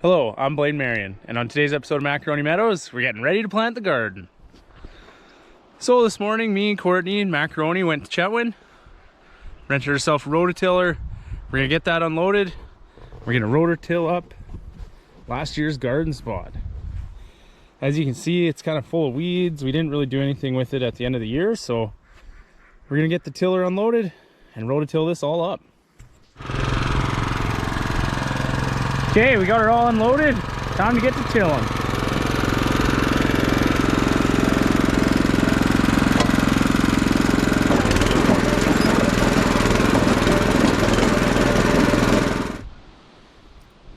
Hello, I'm Blaine Marion, and on today's episode of Macaroni Meadows, we're getting ready to plant the garden. So this morning, me and Courtney and Macaroni went to Chetwynd, rented ourselves a rototiller. We're gonna get that unloaded. We're gonna rototill up last year's garden spot. As you can see, it's kind of full of weeds. We didn't really do anything with it at the end of the year, so we're gonna get the tiller unloaded and rototill this all up. Okay, we got it all unloaded. Time to get to tilling.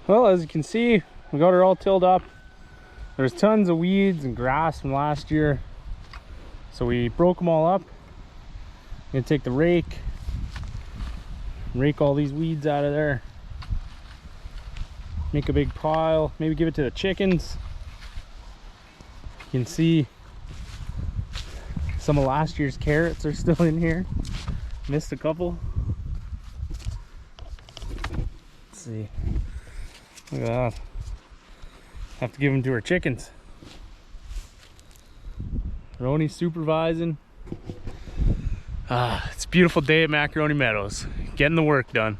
Well, as you can see, we got it all tilled up. There's tons of weeds and grass from last year, so we broke them all up. I'm gonna take the rake all these weeds out of there. Make a big pile, maybe give it to the chickens. You can see some of last year's carrots are still in here. Missed a couple. Let's see. Look at that. Have to give them to our chickens. Roni's supervising. It's a beautiful day at Macaroni Meadows. Getting the work done.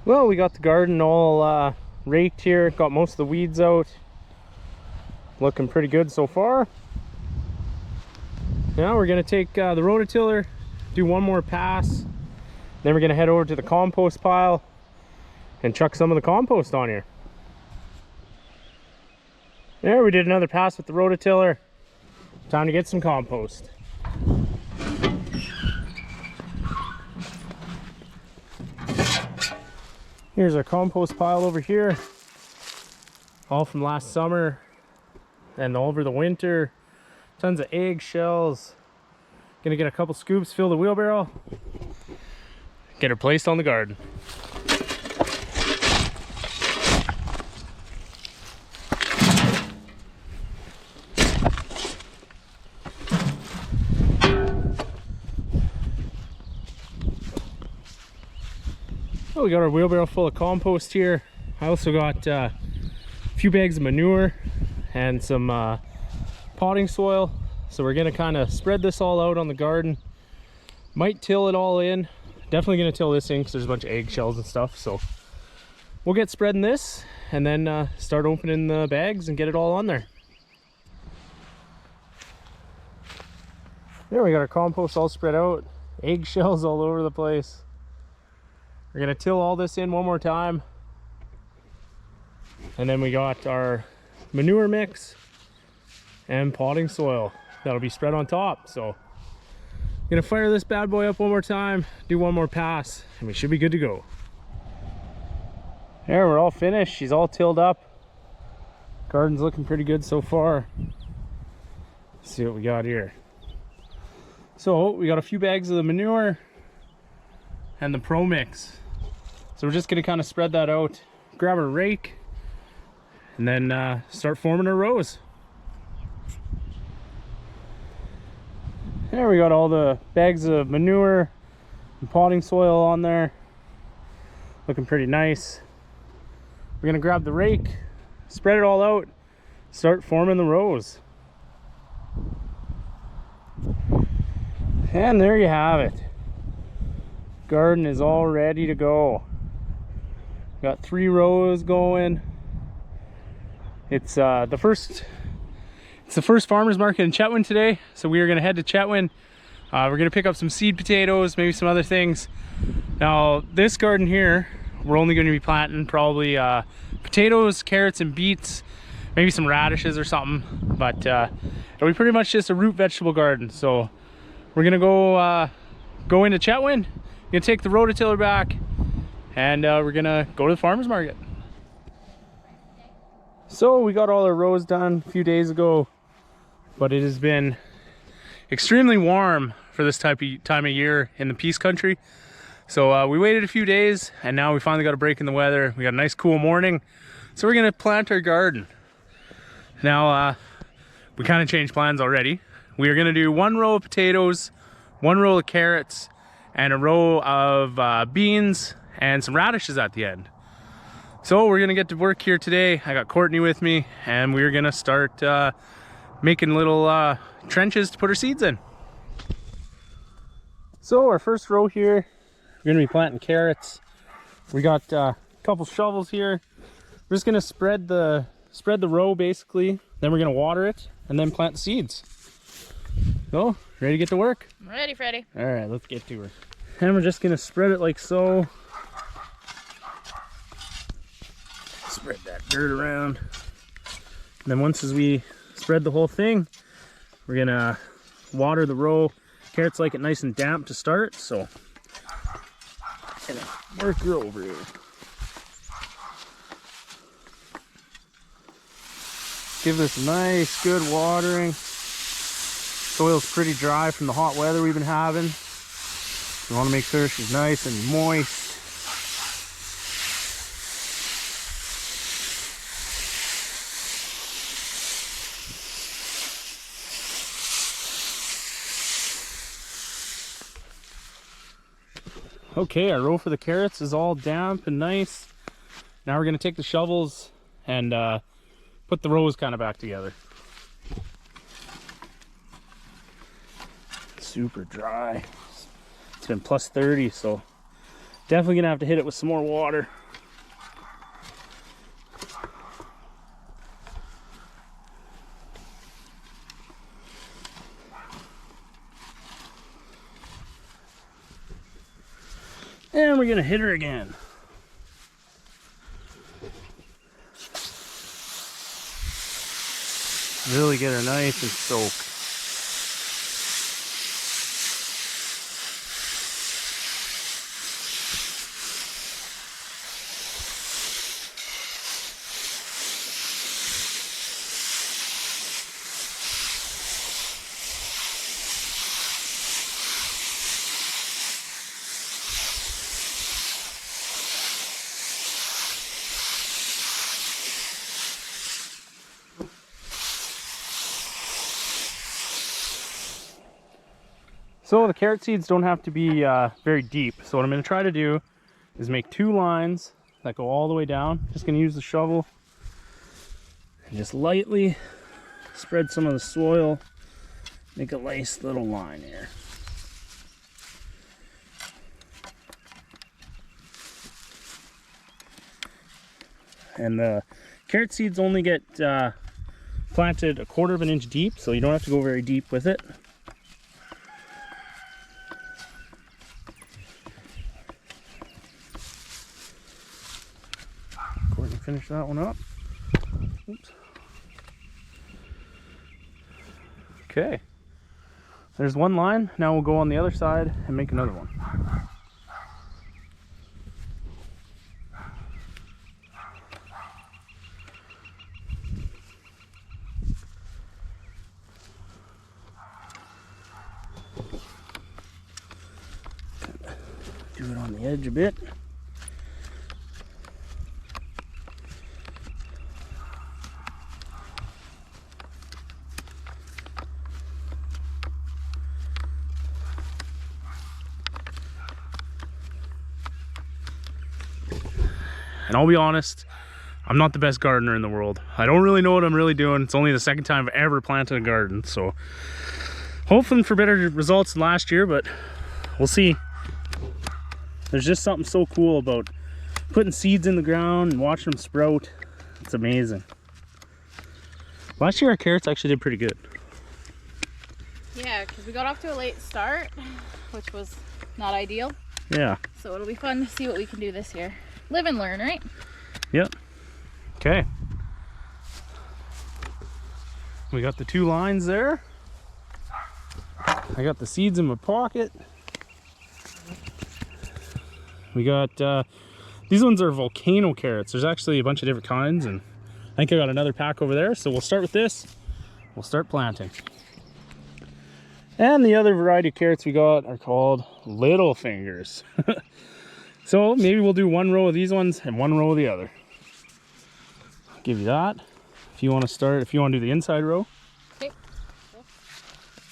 Well, we got the garden all raked here, got most of the weeds out. Looking pretty good so far. Now we're gonna take the rototiller, do one more pass, then we're gonna head over to the compost pile and chuck some of the compost on here. There, we did another pass with the rototiller. Time to get some compost. Here's our compost pile over here, all from last summer and over the winter. Tons of eggshells. Gonna get a couple scoops, fill the wheelbarrow, get her placed on the garden. We got our wheelbarrow full of compost here. I also got a few bags of manure and some potting soil. So we're gonna kind of spread this all out on the garden. Might till it all in. Definitely gonna till this in because there's a bunch of eggshells and stuff. So we'll get spreading this and then start opening the bags and get it all on there. There, we got our compost all spread out. Eggshells all over the place. We're gonna till all this in one more time. And then we got our manure mix and potting soil that'll be spread on top. So I'm gonna fire this bad boy up one more time, do one more pass, and we should be good to go. There, we're all finished. She's all tilled up. Garden's looking pretty good so far. Let's see what we got here. So we got a few bags of the manure and the pro mix. So we're just gonna kind of spread that out, grab a rake, and then start forming our rows. There, we got all the bags of manure and potting soil on there. Looking pretty nice. We're gonna grab the rake, spread it all out, start forming the rows. And there you have it. Garden is all ready to go. Got 3 rows going. It's the first farmers market in Chetwynd today, so we are going to head to Chetwynd. We're going to pick up some seed potatoes, maybe some other things. Now this garden here, we're only going to be planting probably potatoes, carrots, and beets, maybe some radishes or something. But it'll be pretty much just a root vegetable garden. So we're going to go into Chetwynd. Gonna take the rototiller back, and we're gonna go to the farmers market. So we got all our rows done a few days ago, but it has been extremely warm for this time of year in the Peace Country. So we waited a few days, and now we finally got a break in the weather. We got a nice cool morning, so we're gonna plant our garden. Now we kind of changed plans already. We are gonna do 1 row of potatoes, 1 row of carrots, and a row of beans and some radishes at the end. So we're gonna get to work here today. I got Courtney with me, and we're gonna start making little trenches to put our seeds in. So our first row here, we're gonna be planting carrots. We got a couple shovels here. We're just gonna spread the row basically. Then we're gonna water it and then plant the seeds. So, ready to get to work? I'm ready, Freddy. All right, let's get to her. And we're just gonna spread it like so. Spread that dirt around. And then once as we spread the whole thing, we're gonna water the row. Carrots like it nice and damp to start, so gonna work her over here. Give this a nice good watering. Soil's pretty dry from the hot weather we've been having. We want to make sure she's nice and moist. Okay, our row for the carrots is all damp and nice. Now we're going to take the shovels and put the rows kind of back together. Super dry. It's been plus 30, so definitely gonna have to hit it with some more water. And we're gonna hit her again. Really get her nice and soaked. So the carrot seeds don't have to be very deep. So what I'm going to try to do is make 2 lines that go all the way down. Just going to use the shovel and just lightly spread some of the soil. Make a nice little line here. And the carrot seeds only get planted 1/4 of an inch deep, so you don't have to go very deep with it. Finish that one up. Oops. Okay, there's one line. Now we'll go on the other side and make another one. Do it on the edge a bit. And I'll be honest, I'm not the best gardener in the world. I don't really know what I'm really doing. It's only the second time I've ever planted a garden, so hoping for better results than last year, but we'll see. There's just something so cool about putting seeds in the ground and watching them sprout. It's amazing. Last year our carrots actually did pretty good. Yeah, because we got off to a late start, which was not ideal. Yeah. So it'll be fun to see what we can do this year. Live and learn, right? Yep. Okay. We got the 2 lines there. I got the seeds in my pocket. We got, these ones are volcano carrots. There's actually a bunch of different kinds, and I think I got another pack over there. So we'll start with this. We'll start planting. And the other variety of carrots we got are called little fingers. So maybe we'll do 1 row of these ones and 1 row of the other. I'll give you that. If you want to start, if you want to do the inside row. Okay.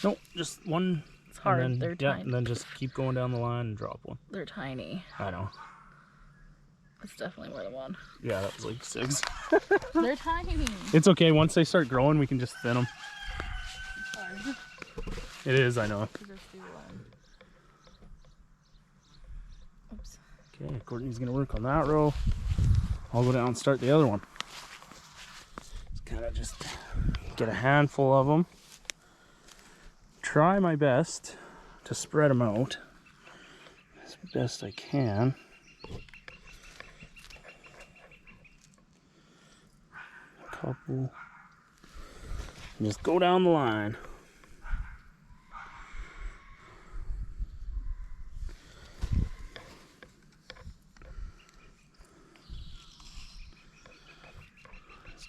Nope, just one. It's hard, then, they're yeah, tiny. and then just keep going down the line and drop one. They're tiny. I know. It's definitely more than one. Yeah, that was like 6. They're tiny. It's okay. Once they start growing, we can just thin them. It's hard. It is, I know. Oops. Okay, Courtney's gonna work on that row. I'll go down and start the other one. Kind of just get a handful of them. Try my best to spread them out as best I can. A couple. And just go down the line.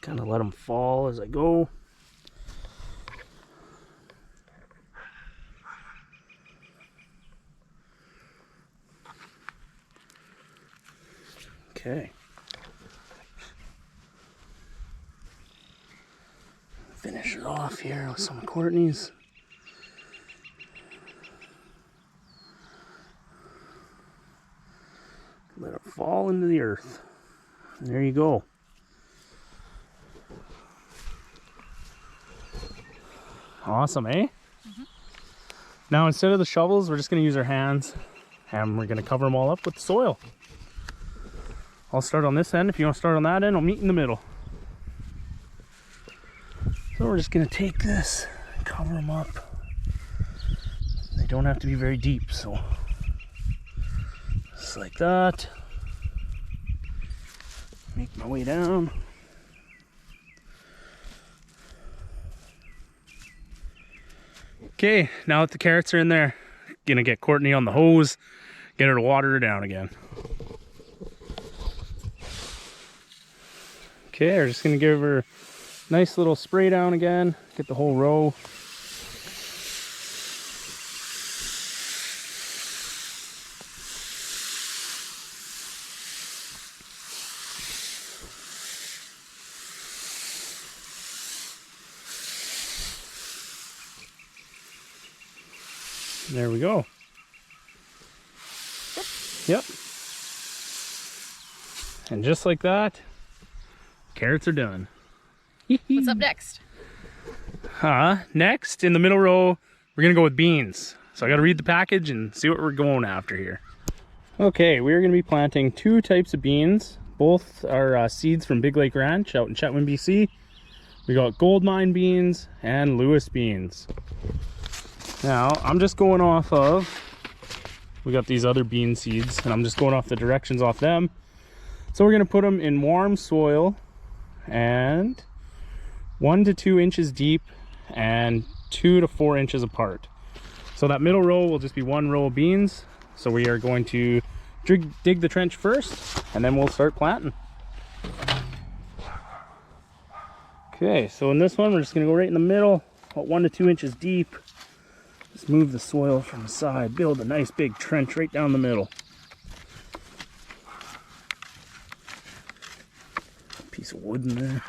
Kind of let them fall as I go. Okay. Finish it off here with some of Courtney's. Let it fall into the earth. There you go. Awesome, eh? Mm-hmm. Now instead of the shovels, we're just going to use our hands and we're going to cover them all up with soil. I'll start on this end. If you want to start on that end, I'll meet in the middle. So we're just going to take this, cover them up. They don't have to be very deep, so just like that. Make my way down. Okay, now that the carrots are in there, gonna get Courtney on the hose, get her to water her down again. Okay, we're just gonna give her a nice little spray down again, get the whole row. There we go. Yep. And just like that, carrots are done. What's up next? Next, in the middle row, we're gonna go with beans. So I gotta read the package and see what we're going after here. Okay, we're gonna be planting 2 types of beans. Both are seeds from Big Lake Ranch out in Chetwynd, BC. We got gold mine beans and Lewis beans. Now, I'm just going off of, we got these other bean seeds, and I'm just going off the directions off them. So we're going to put them in warm soil and 1 to 2 inches deep and 2 to 4 inches apart. So that middle row will just be 1 row of beans. So we are going to dig the trench first, and then we'll start planting. Okay, so in this one, we're just going to go right in the middle, about 1 to 2 inches deep. Just move the soil from the side, build a nice big trench right down the middle. Piece of wood in there.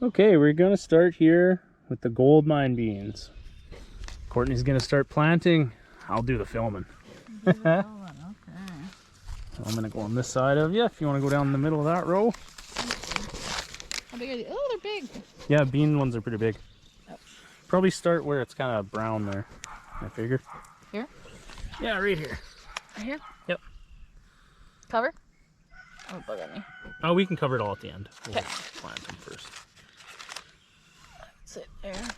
Okay, we're gonna start here with the gold mine beans. Courtney's gonna start planting. I'll do the filming. Okay. I'm gonna go on this side of you if you want to go down the middle of that row. How big are they? Oh, they're big. Yeah, bean ones are pretty big. Yep. Probably start where it's kind of brown there, I figure. Here? Yeah, right here. Right here? Yep. Cover? Oh, bug on me. Oh, we can cover it all at the end. We'll Okay. plant them first. That's it there.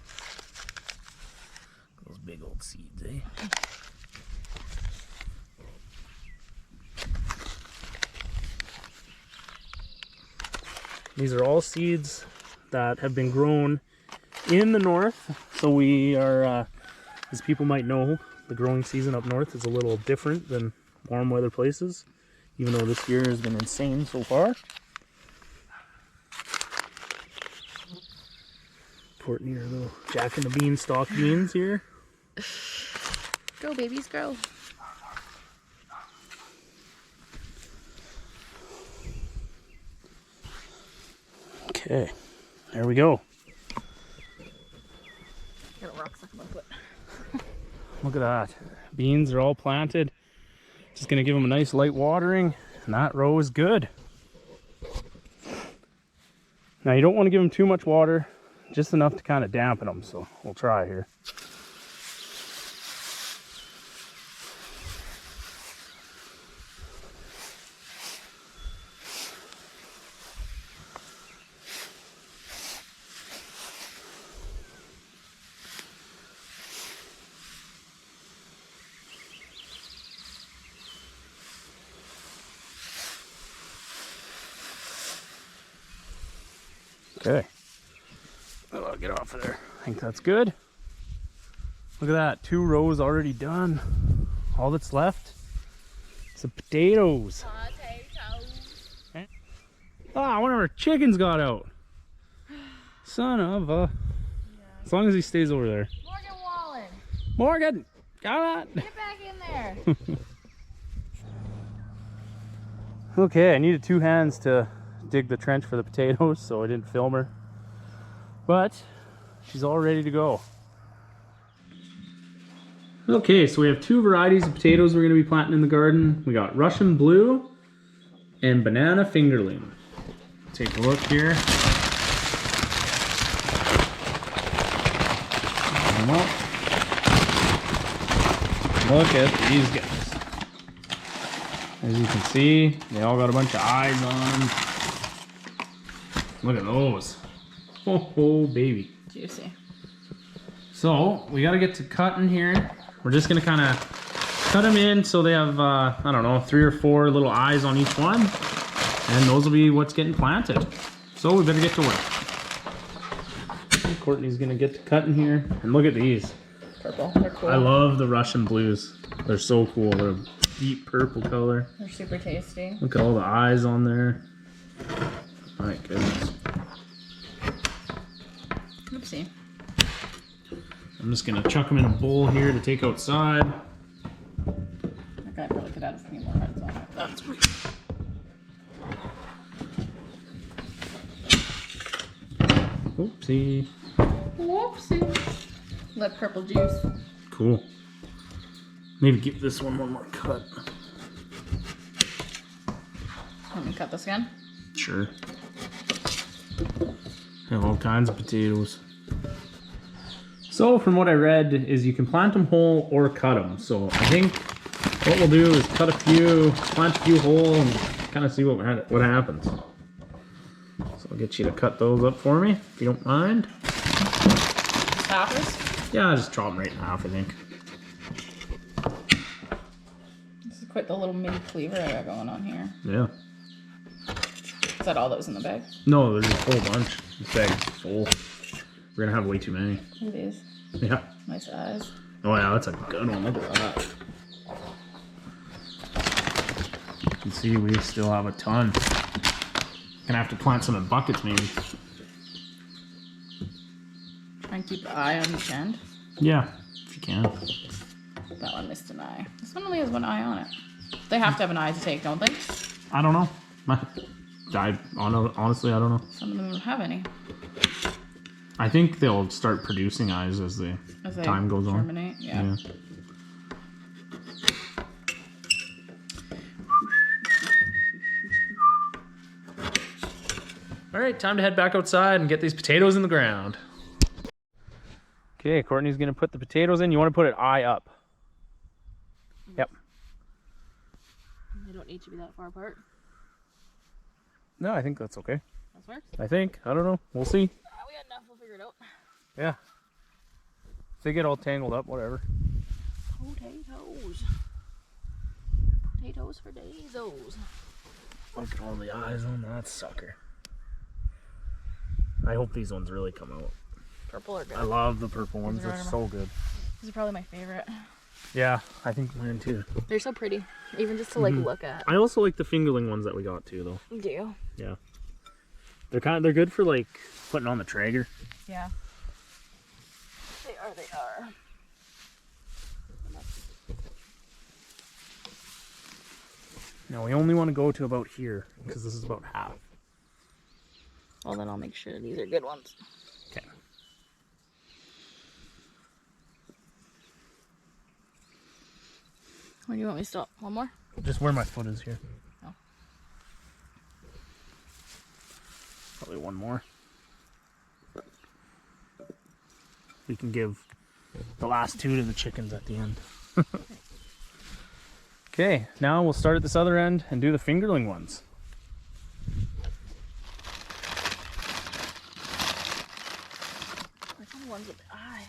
Those big old seeds, eh? These are all seeds that have been grown in the north. So we are, as people might know, the growing season up north is a little different than warm weather places, even though this year has been insane so far. Courtney, our little Jack and the Beanstalk beans here. Go, babies, go. Okay, there we go. Got a rock stuck in my foot. Look at that. Beans are all planted. Just gonna give them a nice light watering, and that row is good. Now you don't want to give them too much water, just enough to kind of dampen them, so we'll try here. Okay. Oh, I'll get off of there. I think that's good. Look at that. 2 rows already done. All that's left is the potatoes. Potatoes. Ah, one of our chickens got out. Son of a... As long as he stays over there. Morgan Wallen. Morgan! Come on! Get back in there. Okay, I needed 2 hands to dig the trench for the potatoes, so I didn't film her. But she's all ready to go. Okay, so we have 2 varieties of potatoes we're going to be planting in the garden. We got Russian blue and banana fingerling. Take a look here. Look at these guys. As you can see, they all got a bunch of eyes on them. Look at those. Oh, baby. Juicy. So, we got to get to cutting here. We're just going to kind of cut them in so they have, I don't know, 3 or 4 little eyes on each one. And those will be what's getting planted. So, we better get to work. Courtney's going to get to cutting here. And look at these. Purple. They're cool. I love the Russian blues. They're so cool. They're a deep purple color. They're super tasty. Look at all the eyes on there. My goodness. Oopsie. I'm just gonna chuck them in a bowl here to take outside. That guy probably could add a few more heads on it. That's weird. Oopsie. Whoopsie. Let purple juice. Cool. Maybe give this one more cut. Want me to cut this again? Sure. Have all kinds of potatoes. So from what I read is you can plant them whole or cut them. So I think what we'll do is cut a few, plant a few whole, and kind of see what happens. So I'll get you to cut those up for me, if you don't mind. Halfers? Yeah, I'll just chop them right in half, I think. This is quite the little mini cleaver I got going on here. Yeah. Is that all that was in the bag? No, there's a whole bunch. This bag's full. We're gonna have way too many. It is. Yeah. Nice eyes. Oh yeah, that's a good one. Look at that. You can see we still have a ton. Gonna have to plant some in buckets maybe. Try and keep the eye on each end. Yeah, if you can. That one missed an eye. This one only has one eye on it. They have to have an eye to take, don't they? I don't know. Honestly, I don't know. Some of them don't have any. I think they'll start producing eyes as the time goes germinate, on. yeah. All right, time to head back outside and get these potatoes in the ground. Okay, Courtney's gonna put the potatoes in. You want to put it eye up. Yep. They don't need to be that far apart. No, I think that's okay. That works? I think. I don't know. We'll see. We got enough. We'll figure it out. Yeah. If they get all tangled up, whatever. Potatoes. Potatoes for days-os. Look at all the eyes on that sucker. I hope these ones really come out. Purple are good. I love the purple ones. They're so good. These are probably my favorite. Yeah, I think mine too. They're so pretty. Even just to like look at. I also like the fingerling ones that we got too though. You do? Yeah. They're good for like putting on the Traeger. Yeah. They are. Now we only want to go to about here because this is about half. Well, then I'll make sure these are good ones. Okay. Where do you want me to stop? One more? Just where my foot is here. Oh. Probably one more. We can give the last 2 to the chickens at the end. Okay, now we'll start at this other end and do the fingerling ones. Which one's with the eye?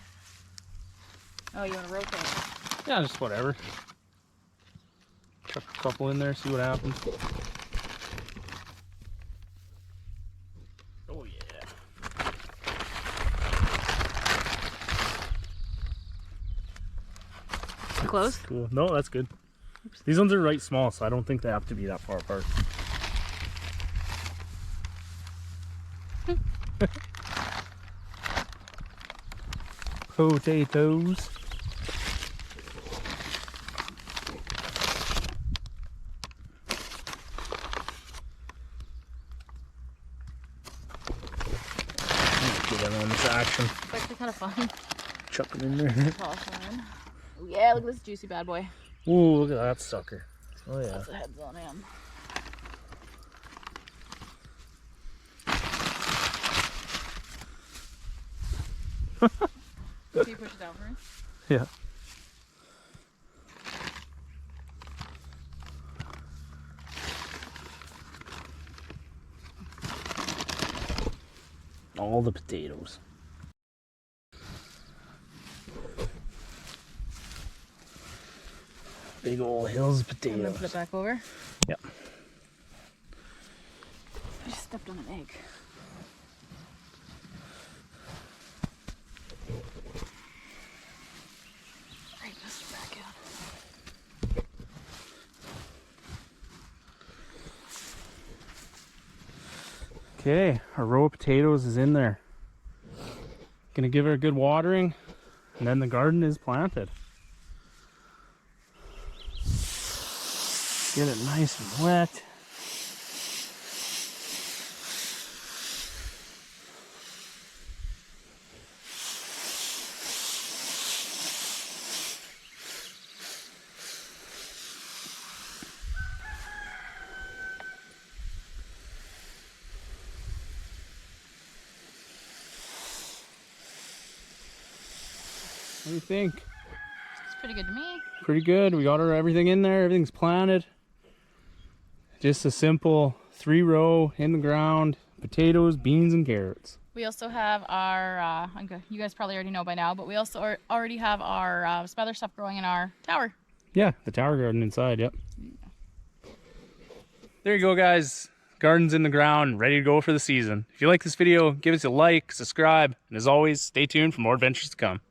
Oh, you want to rotate? Yeah, just whatever. Chuck a couple in there, see what happens. Oh yeah. Close? Cool. No, that's good. Oops. These ones are right small, so I don't think they have to be that far apart. Potatoes. Give everyone this action. It's actually kind of fun. Chuck them in there. Toss one. Oh yeah, look at this juicy bad boy. Ooh, look at that sucker. Oh yeah. That's the heads on him. Can you push it down for me? Yeah. All the potatoes. Big old hills of I'm potatoes. gonna put it back over. Yep. I just stepped on an egg. Right, let's back out. Okay, our row of potatoes is in there. Gonna give her a good watering, and then the garden is planted. Get it nice and wet. What do you think? It's pretty good to me. Pretty good. We got everything in there. Everything's planted. Just a simple 3-row in the ground, potatoes, beans, and carrots. We also have our, you guys probably already know by now, but we also already have our some other stuff growing in our tower. Yeah, the tower garden inside, yep. There you go, guys. Garden's in the ground, ready to go for the season. If you like this video, give us a like, subscribe, and as always, stay tuned for more adventures to come.